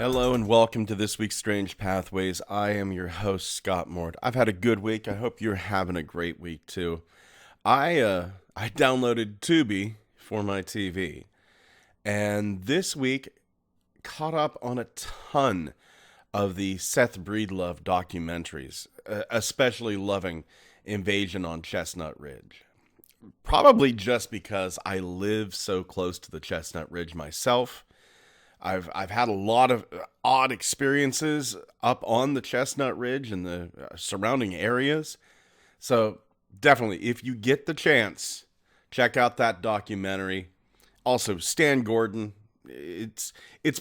Hello and welcome to this week's Strange Pathways. I am your host, Scott Mort. I've had a good week. I hope you're having a great week too. I downloaded Tubi for my TV, and this week caught up on a ton of the Seth Breedlove documentaries, especially loving Invasion on Chestnut Ridge. Probably just because I live so close to the Chestnut Ridge myself. I've had a lot of odd experiences up on the Chestnut Ridge and the surrounding areas. So definitely, if you get the chance, check out that documentary. Also, Stan Gordon. It's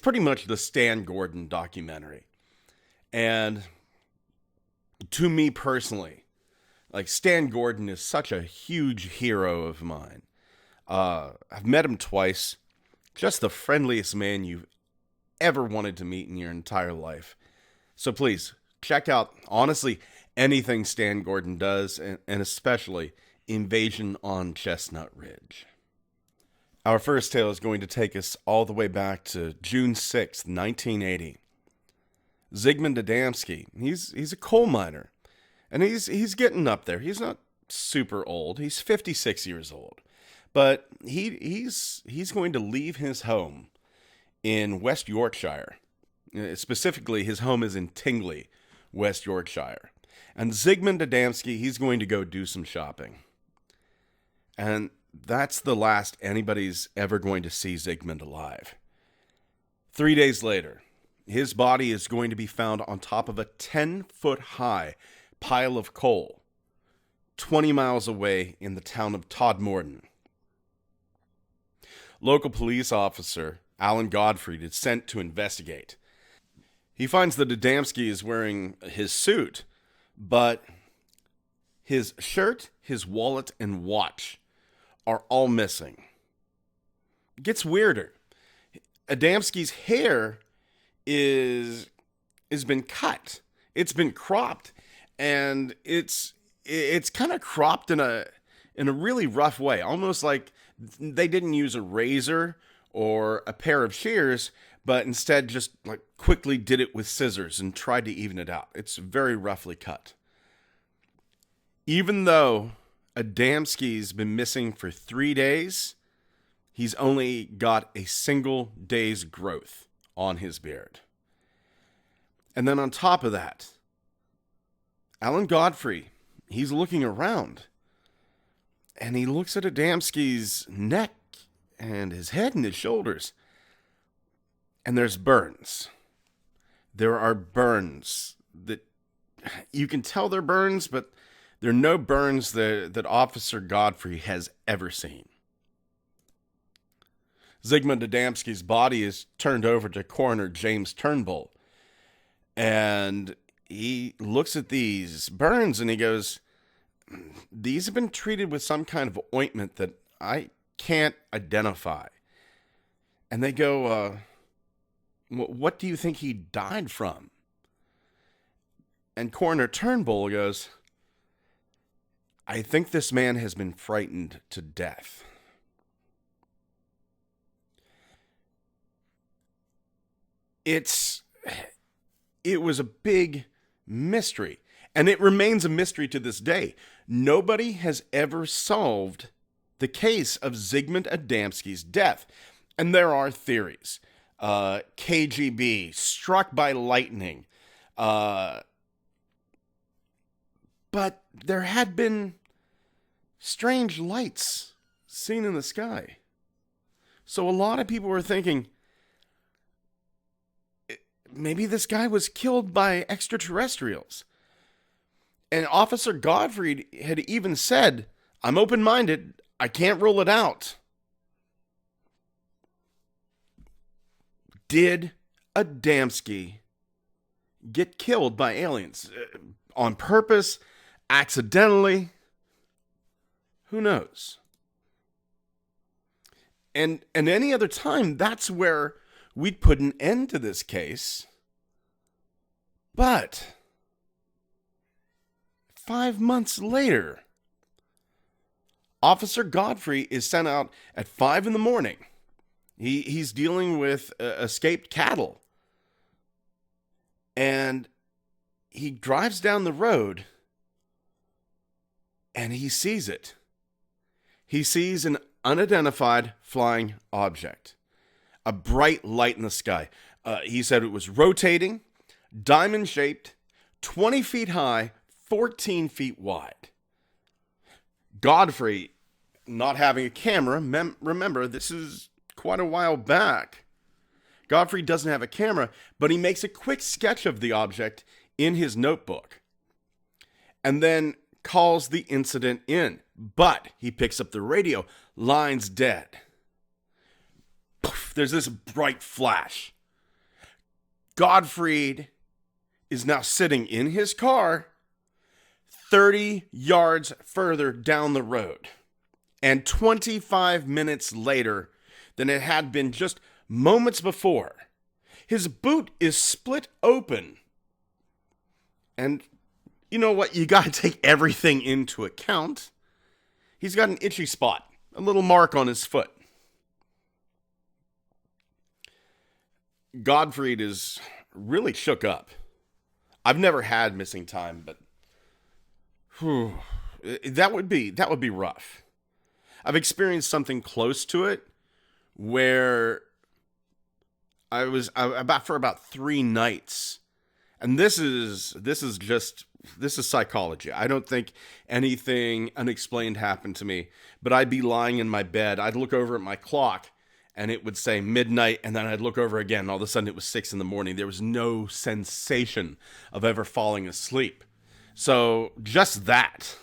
pretty much the Stan Gordon documentary. And to me personally, like Stan Gordon is such a huge hero of mine. I've met him twice. Just the friendliest man you've ever wanted to meet in your entire life. So please, check out, honestly, anything Stan Gordon does, and especially Invasion on Chestnut Ridge. Our first tale is going to take us all the way back to June 6th, 1980. Zigmund Adamski, he's a coal miner, and he's getting up there. He's not super old. He's 56 years old. But he's going to leave his home in West Yorkshire. Specifically, his home is in Tingley, West Yorkshire. And Zigmund Adamski, he's going to go do some shopping. And that's the last anybody's ever going to see Zigmund alive. 3 days later, his body is going to be found on top of a 10-foot-high pile of coal, 20 miles away in the town of Todmorden. Local police officer Alan Godfrey is sent to investigate. He finds that Adamski is wearing his suit, but his shirt, his wallet, and watch are all missing. It gets weirder. Adamski's hair is been cut. It's been cropped, and it's kind of cropped in a really rough way, almost like they didn't use a razor or a pair of shears, but instead just like quickly did it with scissors and tried to even it out. It's very roughly cut. Even though Adamski's been missing for 3 days, he's only got a single day's growth on his beard. And then on top of that, Alan Godfrey, he's looking around. And he looks at Adamski's neck and his head and his shoulders. And there's burns. There are burns that you can tell they're burns, but they're no burns that Officer Godfrey has ever seen. Zigmund Adamski's body is turned over to Coroner James Turnbull. And he looks at these burns and he goes, "These have been treated with some kind of ointment that I can't identify." And they go, "What do you think he died from?" And Coroner Turnbull goes, "I think this man has been frightened to death." It was a big mystery. And it remains a mystery to this day. Nobody has ever solved the case of Zigmund Adamski's death. And there are theories. KGB, struck by lightning. But there had been strange lights seen in the sky. So a lot of people were thinking, maybe this guy was killed by extraterrestrials. And Officer Godfrey had even said, "I'm open-minded. I can't rule it out." Did Adamski get killed by aliens? On purpose? Accidentally? Who knows? And any other time, that's where we'd put an end to this case. But 5 months later, Officer Godfrey is sent out at 5 in the morning. He's dealing with escaped cattle And he drives down the road and he sees it. He sees an unidentified flying object, a bright light in the sky. He said it was rotating, diamond-shaped, 20 feet high, 14 feet wide. Godfrey, not having a camera, remember, this is quite a while back. Godfrey doesn't have a camera, but he makes a quick sketch of the object in his notebook and then calls the incident in. But he picks up the radio. Line's dead. Poof, there's this bright flash. Godfrey is now sitting in his car 30 yards further down the road. And 25 minutes later than it had been just moments before, his boot is split open. And you know what? You got to take everything into account. He's got an itchy spot, a little mark on his foot. Godfrey is really shook up. I've never had missing time, but that would be rough. I've experienced something close to it where I was for about 3 nights. And this is psychology. I don't think anything unexplained happened to me, but I'd be lying in my bed. I'd look over at my clock and it would say midnight, and then I'd look over again. All of a sudden it was 6 a.m. There was no sensation of ever falling asleep. So just that,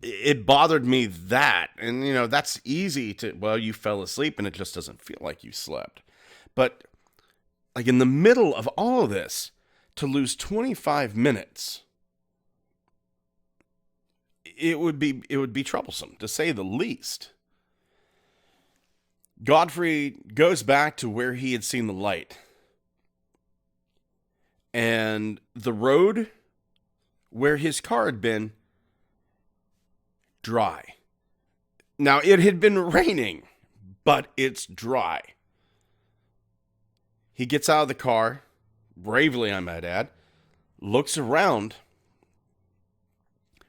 it bothered me that. And, you know, that's easy to, well, you fell asleep and it just doesn't feel like you slept. But like in the middle of all of this, to lose 25 minutes, it would be troublesome, to say the least. Godfrey goes back to where he had seen the light. And the road where his car had been, dry. Now, it had been raining, but it's dry. He gets out of the car, bravely I might add, looks around,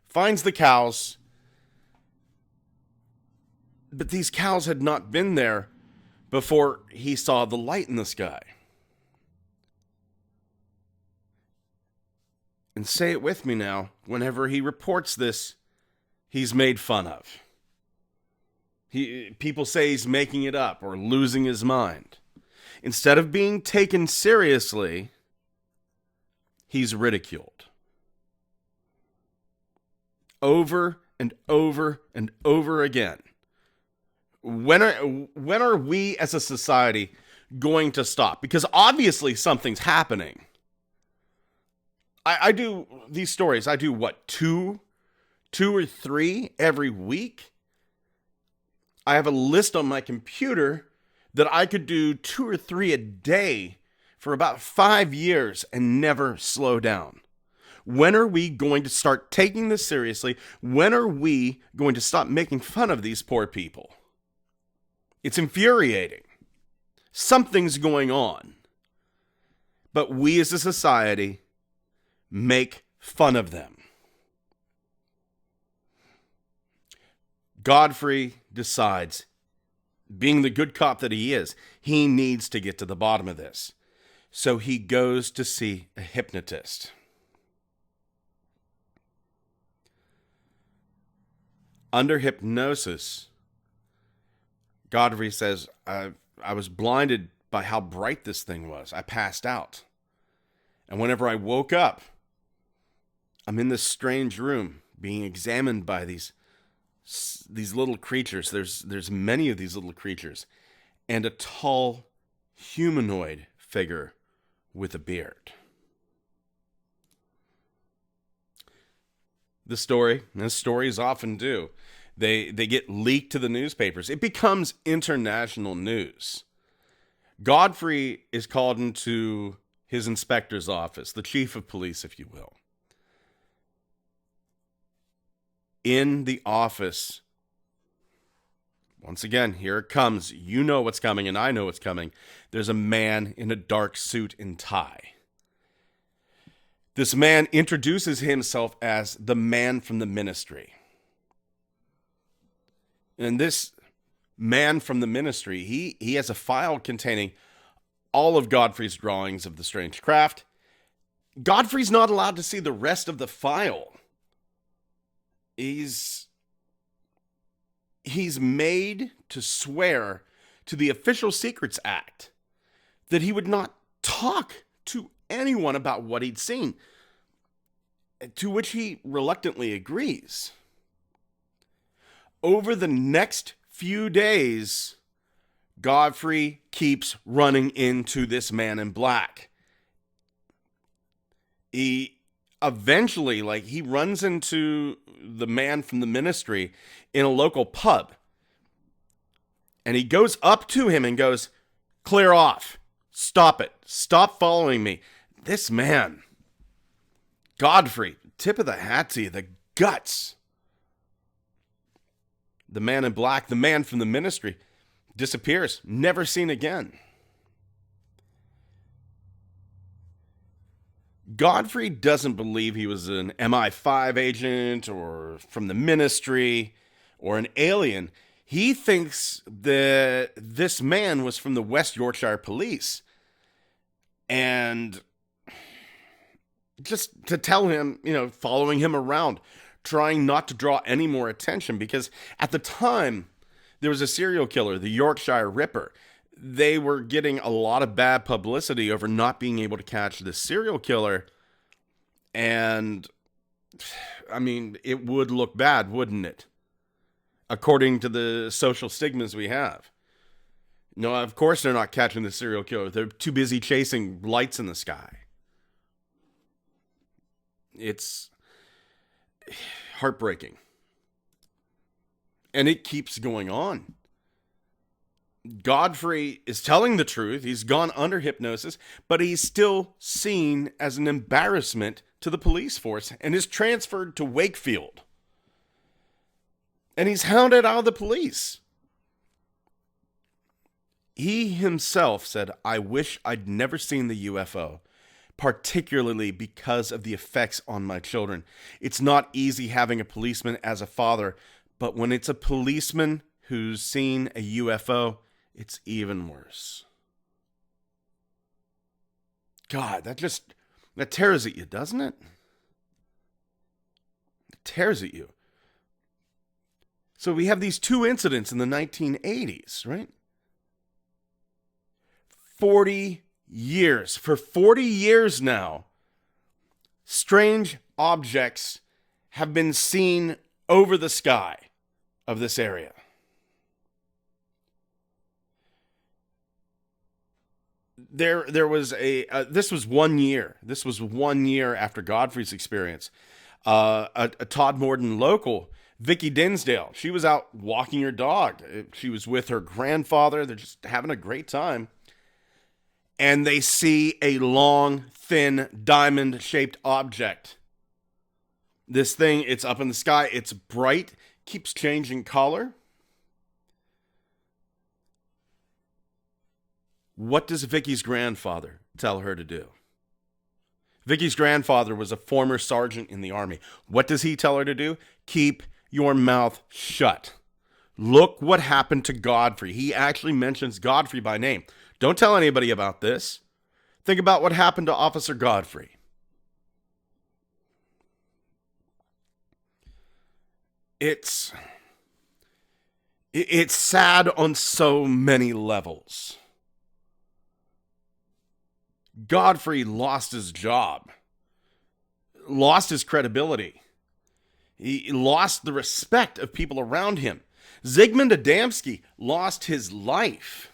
finds the cows, but these cows had not been there before he saw the light in the sky. And say it with me now, whenever he reports this, he's made fun of. People say he's making it up or losing his mind. Instead of being taken seriously, he's ridiculed. Over and over and over again. When are we as a society going to stop? Because obviously something's happening. I do these stories. I do what, two or three every week? I have a list on my computer that I could do 2 or 3 a day for about 5 years and never slow down. When are we going to start taking this seriously? When are we going to stop making fun of these poor people? It's infuriating. Something's going on. But we as a society make fun of them. Godfrey decides, being the good cop that he is, he needs to get to the bottom of this. So he goes to see a hypnotist. Under hypnosis, Godfrey says, I was blinded by how bright this thing was. I passed out. And whenever I woke up, I'm in this strange room being examined by these little creatures. There's many of these little creatures, and a tall humanoid figure with a beard. The story, as stories often do, they get leaked to the newspapers. It becomes international news. Godfrey is called into his inspector's office, the chief of police, if you will. In the office, Once again, here it comes. You know what's coming, and I know what's coming. There's a man in a dark suit and tie. This man introduces himself as the man from the ministry. And this man from the ministry, he has a file containing all of Godfrey's drawings of the strange craft. Godfrey's not allowed to see the rest of the file. He's made to swear to the Official Secrets Act that he would not talk to anyone about what he'd seen, to which he reluctantly agrees. Over the next few days, Godfrey keeps running into this man in black. He eventually, he runs into the man from the ministry in a local pub. And he goes up to him and goes, "Clear off. Stop it. Stop following me." This man, Godfrey, tip of the hat to you, the guts. The man in black, the man from the ministry, disappears, never seen again. Godfrey doesn't believe he was an MI5 agent or from the ministry or an alien. He thinks that this man was from the West Yorkshire Police. And just to tell him, following him around, trying not to draw any more attention, because at the time there was a serial killer, the Yorkshire Ripper. They were getting a lot of bad publicity over not being able to catch this serial killer. And it would look bad, wouldn't it? According to the social stigmas we have. No, of course they're not catching the serial killer. They're too busy chasing lights in the sky. It's heartbreaking. And it keeps going on. Godfrey is telling the truth. He's gone under hypnosis, but he's still seen as an embarrassment to the police force and is transferred to Wakefield. And he's hounded out of the police. He himself said, "I wish I'd never seen the UFO, particularly because of the effects on my children. It's not easy having a policeman as a father, but when it's a policeman who's seen a UFO, it's even worse." God, that tears at you, doesn't it? It tears at you. So we have these two incidents in the 1980s, right? 40 years. For 40 years now, strange objects have been seen over the sky of this area. There was this was 1 year. This was 1 year after Godfrey's experience. A Todd Morden local, Vicky Dinsdale, she was out walking her dog. She was with her grandfather. They're just having a great time. And they see a long, thin, diamond-shaped object. This thing, it's up in the sky. It's bright, keeps changing color. What does Vicky's grandfather tell her to do? Vicky's grandfather was a former sergeant in the army. What does he tell her to do? Keep your mouth shut. Look what happened to Godfrey. He actually mentions Godfrey by name. Don't tell anybody about this. Think about what happened to Officer Godfrey. It's sad on so many levels. Godfrey lost his job, lost his credibility. He lost the respect of people around him. Zigmund Adamski lost his life.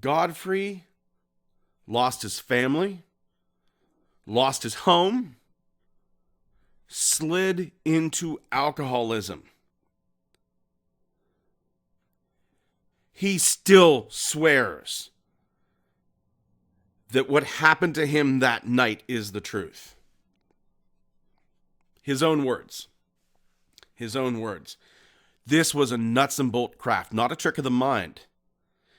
Godfrey lost his family, lost his home, slid into alcoholism. He still swears that what happened to him that night is the truth. His own words. His own words. This was a nuts and bolt craft, not a trick of the mind.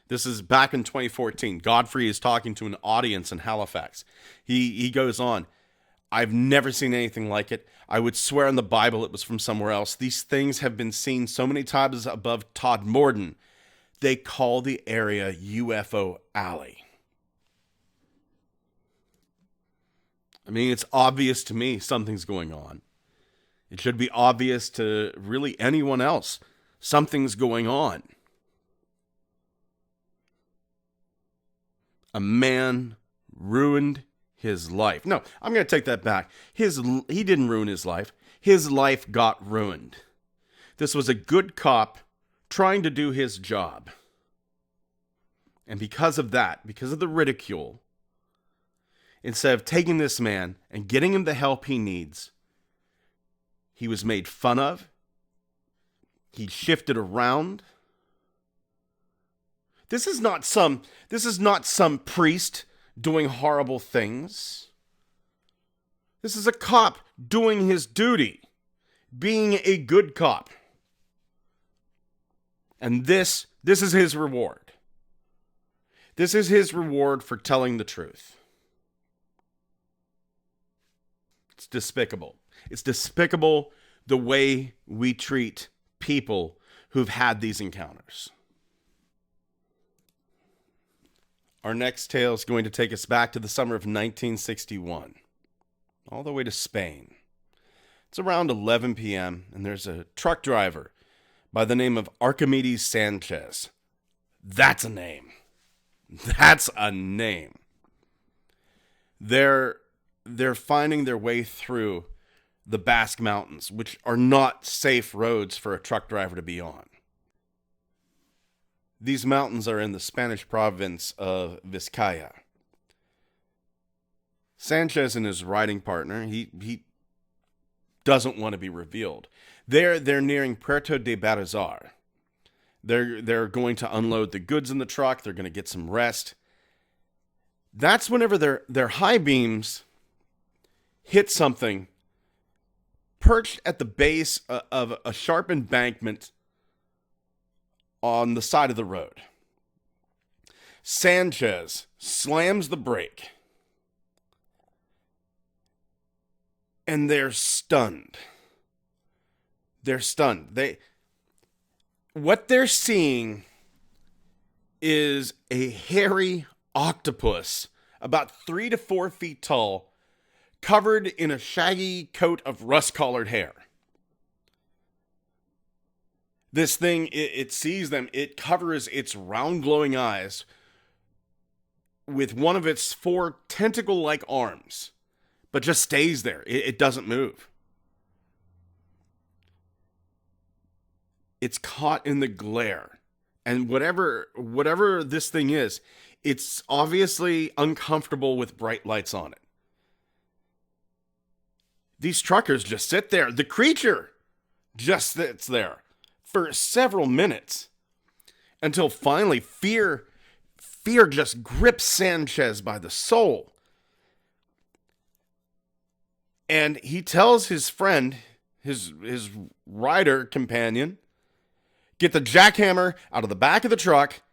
This is back in 2014. Godfrey is talking to an audience in Halifax. He goes on, I've never seen anything like it. I would swear on the Bible it was from somewhere else. These things have been seen so many times above Todmorden. They call the area UFO Alley. I mean, it's obvious to me something's going on. It should be obvious to really anyone else. Something's going on. A man ruined his life. No, I'm going to take that back. He didn't ruin his life. His life got ruined. This was a good cop trying to do his job. And because of that, because of the ridicule, instead of taking this man and getting him the help he needs, he was made fun of. He shifted around. This is not some priest doing horrible things. This is a cop doing his duty, being a good cop. And this is his reward. This is his reward for telling the truth. It's despicable. It's despicable the way we treat people who've had these encounters. Our next tale is going to take us back to the summer of 1961, all the way to Spain. It's around 11 p.m., and there's a truck driver by the name of Archimedes Sanchez. That's a name. That's a name. They're finding their way through the Basque Mountains, which are not safe roads for a truck driver to be on. These mountains are in the Spanish province of Vizcaya. Sanchez and his riding partner, he doesn't want to be revealed. They're nearing Puerto de Barazar. They're going to unload the goods in the truck. They're going to get some rest. That's whenever their high beams hit something perched at the base of a sharp embankment on the side of the road. Sanchez slams the brake. And they're stunned. They're stunned. What they're seeing is a hairy octopus about 3 to 4 feet tall, covered in a shaggy coat of rust-colored hair. This thing, it sees them. It covers its round glowing eyes with one of its 4 tentacle-like arms, but just stays there. It doesn't move. It's caught in the glare. And whatever this thing is, it's obviously uncomfortable with bright lights on it. These truckers just sit there. The creature just sits there for several minutes until finally fear just grips Sanchez by the soul. And he tells his friend, his rider companion, get the jackhammer out of the back of the truck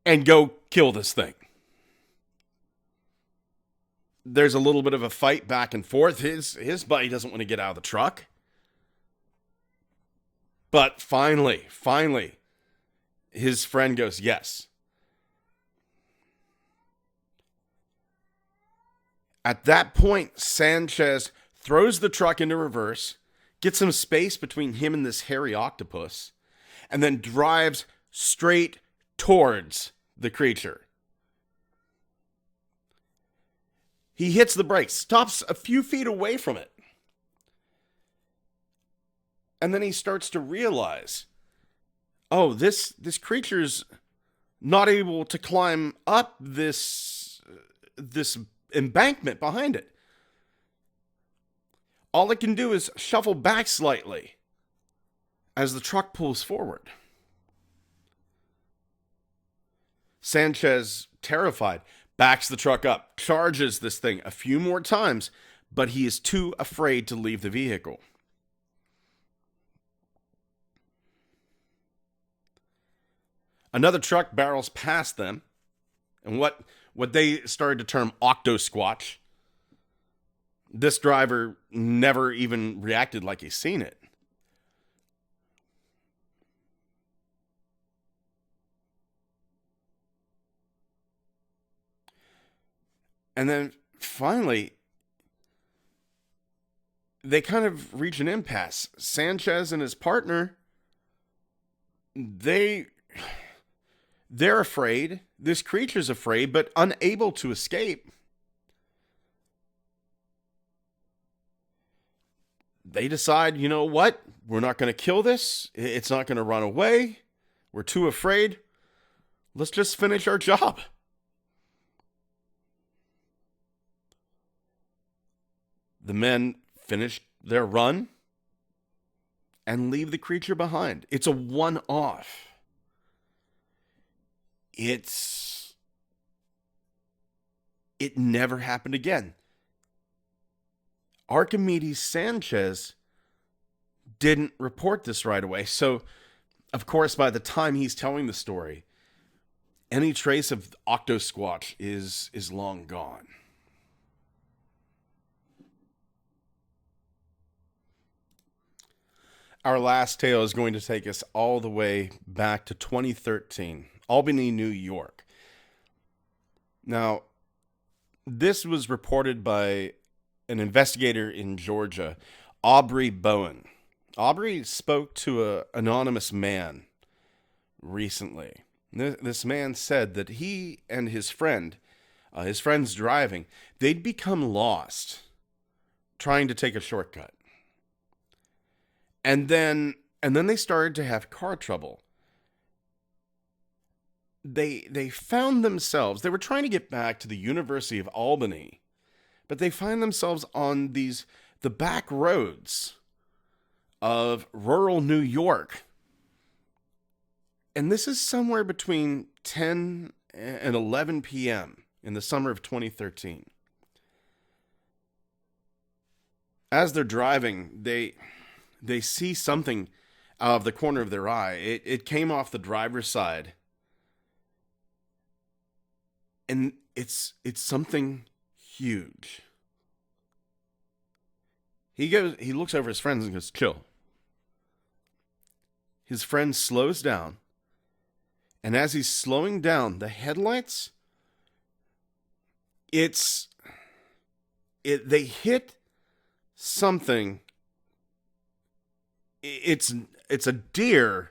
and go kill this thing. There's a little bit of a fight back and forth. His buddy doesn't want to get out of the truck. But finally, his friend goes, yes. At that point, Sanchez throws the truck into reverse, gets some space between him and this hairy octopus, and then drives straight towards the creature. He hits the brakes, stops a few feet away from it. And then he starts to realize, oh, this creature's not able to climb up this embankment behind it. All it can do is shuffle back slightly as the truck pulls forward. Sanchez, terrified, backs the truck up, charges this thing a few more times, but he is too afraid to leave the vehicle. Another truck barrels past them, and what they started to term Octosquatch. This driver never even reacted like he's seen it. And then finally, they kind of reach an impasse. Sanchez and his partner, they're afraid. This creature's afraid, but unable to escape. They decide, you know what? We're not going to kill this. It's not going to run away. We're too afraid. Let's just finish our job. The men finish their run and leave the creature behind. It's a one-off. It never happened again. Archimedes Sanchez didn't report this right away. So, of course, by the time he's telling the story, any trace of Octosquatch is long gone. Our last tale is going to take us all the way back to 2013, Albany, New York. Now, this was reported by an investigator in Georgia, Aubrey Bowen. Aubrey spoke to an anonymous man recently. This man said that he and his friend's driving, they'd become lost trying to take a shortcut. And then they started to have car trouble. They found themselves, they were trying to get back to the University of Albany, but they find themselves on the back roads of rural New York. And this is somewhere between 10 and 11 p.m. in the summer of 2013. As they're driving, they see something out of the corner of their eye. It came off the driver's side. And it's something huge. He looks over his friends and goes, "Chill." His friend slows down. And as he's slowing down, the headlights, they hit something. It's a deer,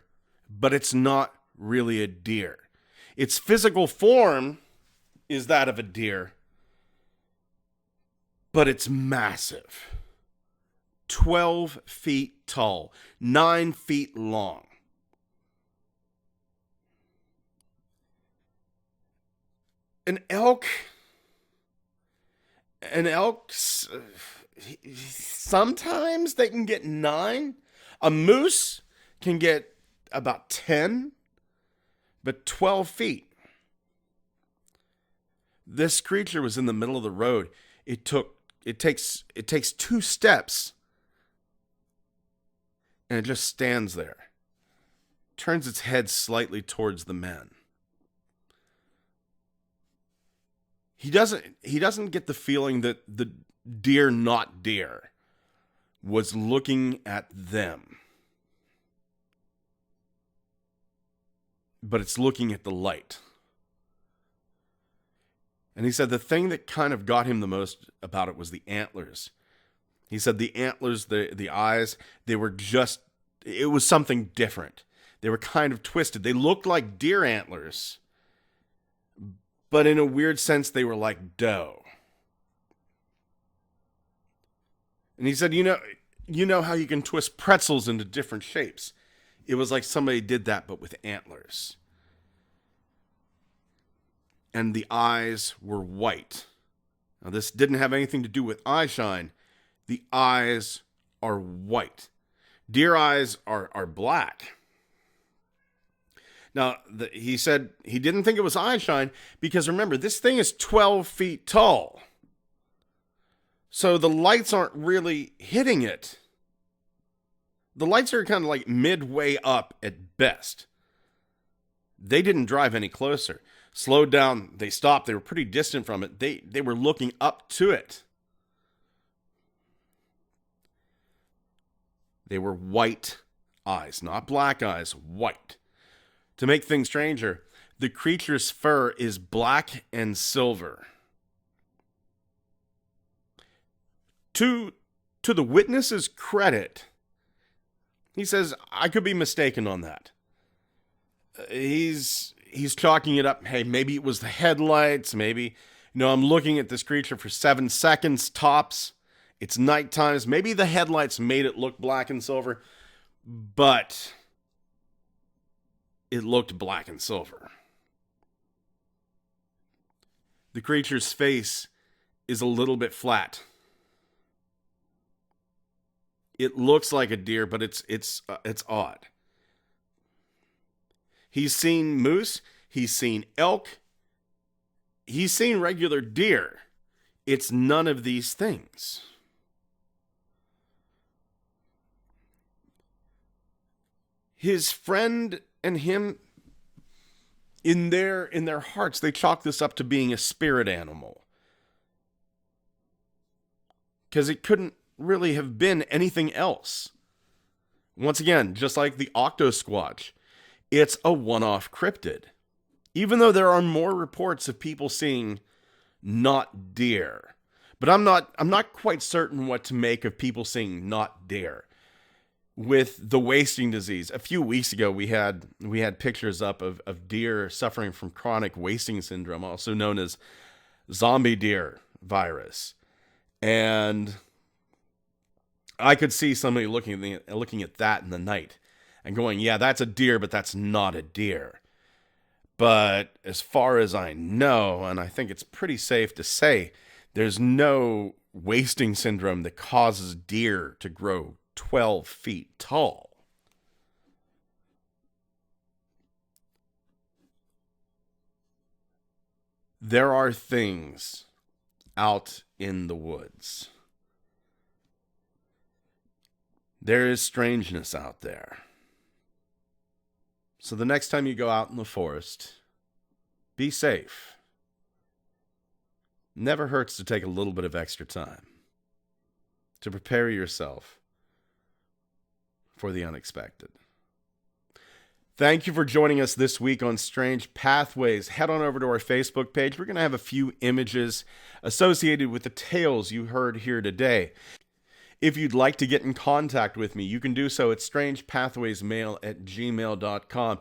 but it's not really a deer. Its physical form is that of a deer, but it's massive. 12 feet tall, 9 feet long. An elk, sometimes they can get 9. A moose can get about 10, but 12 feet. This creature was in the middle of the road. It takes 2 steps, and it just stands there. Turns its head slightly towards the men. He doesn't get the feeling that the deer, not deer, was looking at them. But it's looking at the light. And he said the thing that kind of got him the most about it was the antlers. He said the antlers, the eyes, it was something different. They were kind of twisted. They looked like deer antlers, but in a weird sense, they were like doe. And he said, you know how you can twist pretzels into different shapes? It was like somebody did that, but with antlers. And the eyes were white. Now, this didn't have anything to do with eye shine. The eyes are white. Deer eyes are black. Now, he said he didn't think it was eye shine because, remember, this thing is 12 feet tall. So the lights aren't really hitting it. The lights are kind of like midway up at best. They didn't drive any closer. Slowed down, they stopped, they were pretty distant from it. They were looking up to it. They were white eyes, not black eyes, white. To make things stranger, the creature's fur is black and silver. To the witness's credit, he says, I could be mistaken on that. He's chalking it up. Hey, maybe it was the headlights. Maybe, I'm looking at this creature for 7 seconds tops. It's night times. Maybe the headlights made it look black and silver, but it looked black and silver. The creature's face is a little bit flat. It looks like a deer, but it's odd. He's seen moose. He's seen elk. He's seen regular deer. It's none of these things. His friend and him, in their hearts, they chalk this up to being a spirit animal. Because it couldn't really have been anything else. Once again, just like the Octosquatch, it's a one-off cryptid. Even though there are more reports of people seeing not deer. But I'm not quite certain what to make of people seeing not deer. With the wasting disease, a few weeks ago we had pictures up of deer suffering from chronic wasting syndrome, also known as zombie deer virus. And I could see somebody looking at that in the night and going, yeah, that's a deer, but that's not a deer. But as far as I know, and I think it's pretty safe to say, there's no wasting syndrome that causes deer to grow 12 feet tall. There are things out in the woods. There is strangeness out there. So the next time you go out in the forest, be safe. Never hurts to take a little bit of extra time to prepare yourself for the unexpected. Thank you for joining us this week on Strange Pathways. Head on over to our Facebook page. We're going to have a few images associated with the tales you heard here today. If you'd like to get in contact with me, you can do so at strangepathwaysmail@gmail.com.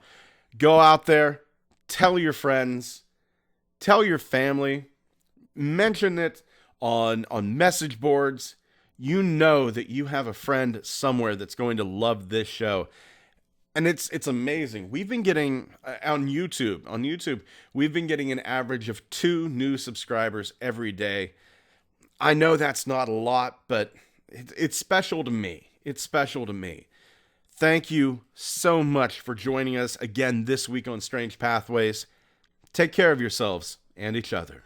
Go out there, tell your friends, tell your family, mention it on message boards. You know that you have a friend somewhere that's going to love this show. And it's amazing. We've been getting, on YouTube, we've been getting an average of 2 new subscribers every day. I know that's not a lot, but it's special to me. It's special to me. Thank you so much for joining us again this week on Strange Pathways. Take care of yourselves and each other.